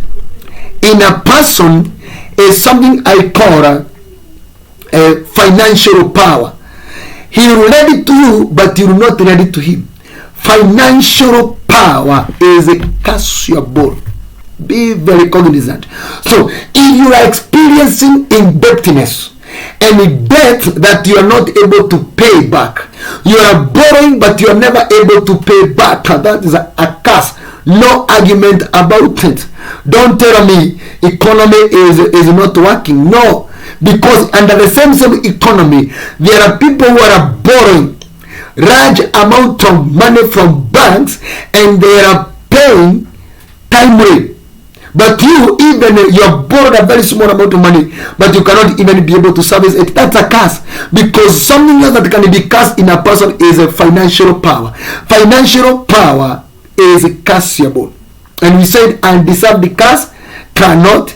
[SPEAKER 1] in a person is something I call a financial power. He will read it to you, but you will not read it to him. Financial power is castable. Be very cognizant. So if you are experiencing indebtedness and debt that you are not able to pay back, you are borrowing but you are never able to pay back, that is a curse. No argument about it. Don't tell me economy is not working. No, because under the same economy there are people who are borrowing large amount of money from banks and they are paying timely. But you, even you have borrowed a very small amount of money, but you cannot even be able to service it. That's a curse. Because something else that can be cursed in a person is a financial power. Financial power is curseable. And we said undeserved curse cannot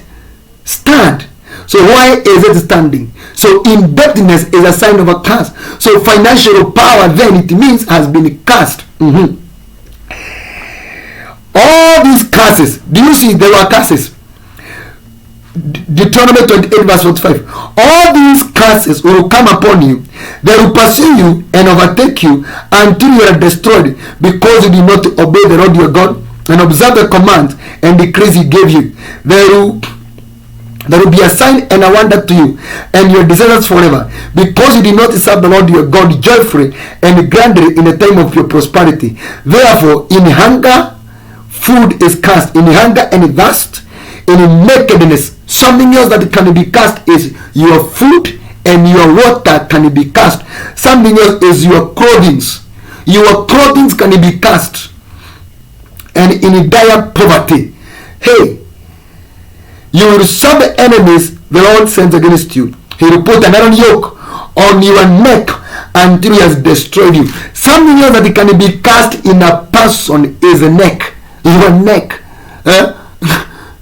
[SPEAKER 1] stand. So why is it standing? So indebtedness is a sign of a curse. So financial power then it means has been cursed. All these curses, do you see there were curses? Deuteronomy 28 verse 45. All these curses will come upon you. They will pursue you and overtake you until you are destroyed, because you did not obey the Lord your God and observe the commands and decrees he gave you. There will be a sign and a wonder to you and your descendants forever, because you did not serve the Lord your God joyfully and grandly in the time of your prosperity. Therefore, in hunger, food is cast. In hunger and thirst, in nakedness. Something else that can be cast is your food and your water can be cast. Something else is your clothing. Your clothing can be cast. And in dire poverty, hey, you will serve the enemies the Lord sends against you. He will put an iron yoke on your neck until he has destroyed you. Something else that can be cast in a person is a neck. Your neck.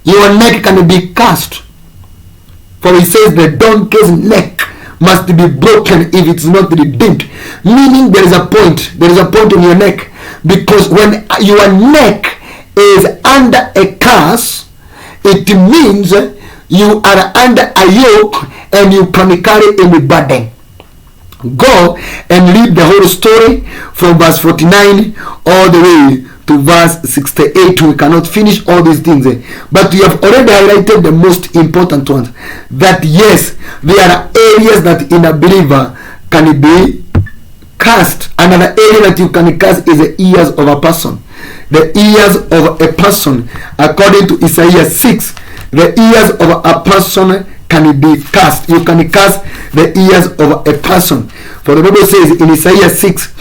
[SPEAKER 1] Your neck can be cast. For he says the donkey's neck must be broken if it's not redeemed. Meaning there is a point. There is a point on your neck. Because when your neck is under a curse, it means you are under a yoke and you can carry any burden. Go and read the whole story from verse 49 all the way to verse 68. We cannot finish all these things, but we have already highlighted the most important ones. That yes, there are areas that in a believer can be cast. Another area that you can cast is the ears of a person. The ears of a person, according to Isaiah 6, the ears of a person can be cast. You can cast the ears of a person. For the Bible says in Isaiah 6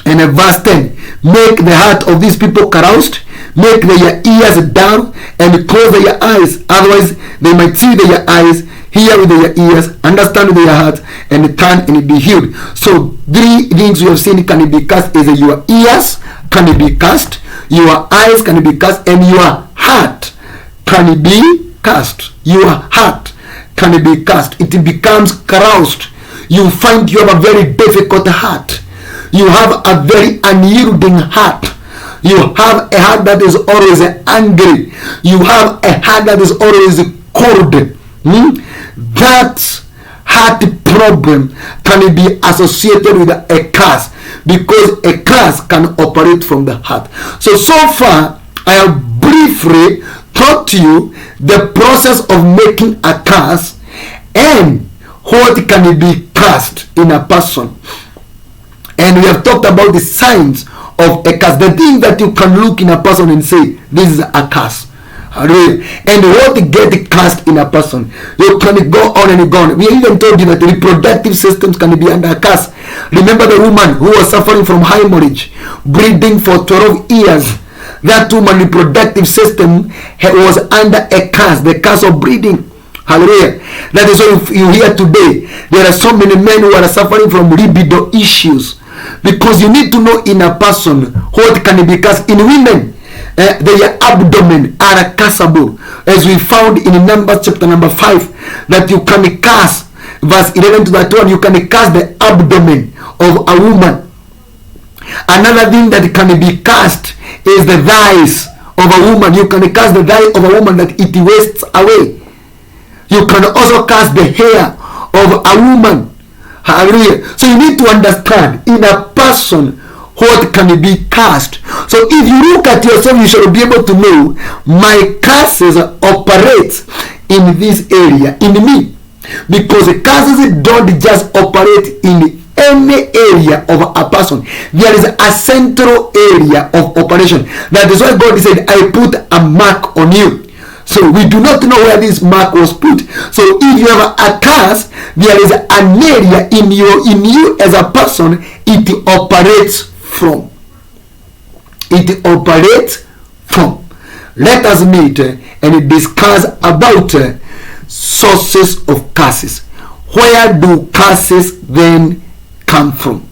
[SPEAKER 1] and verse 10, make the heart of these people caroused, make their ears down, and close their eyes. Otherwise, they might see their eyes, hear with their ears, understand with their hearts, and turn and be healed. So, three things we have seen can be cast is your ears can be cast, your eyes can be cast, and your heart can be cast. Your heart can be cast. It becomes caroused. You find you have a very difficult heart. You have a very unyielding heart. You have a heart that is always angry. You have a heart that is always cold. That heart problem can be associated with a curse, because a curse can operate from the heart. So far, I have briefly taught you the process of making a curse and what can be cursed in a person. And we have talked about the signs of a curse, the thing that you can look in a person and say, this is a curse. And what get cast in a person, you can go on and go on. We even told you that reproductive systems can be under a curse. Remember the woman who was suffering from hemorrhage, bleeding for 12 years. That woman reproductive system was under a curse, the curse of bleeding. Hallelujah. That is why you hear today there are so many men who are suffering from libido issues, because you need to know in a person what can be cast. In women, their abdomen are curseable, as we found in Numbers chapter number 5, that you can curse, verse 11 to that one, you can curse the abdomen of a woman. Another thing that can be cast is the thighs of a woman. You can cast the thigh of a woman that it wastes away. You can also cast the hair of a woman. Hallelujah. So you need to understand in a person what can be cast. So if you look at yourself, you should be able to know my curses operate in this area, in me. Because the curses don't just operate in any area of a person. There is a central area of operation. That is why God said, I put a mark on you. So we do not know where this mark was put. So if you have a curse, there is an area in you as a person it operates from. It operates from. let us meet and discuss about sources of curses. Where do curses then come from?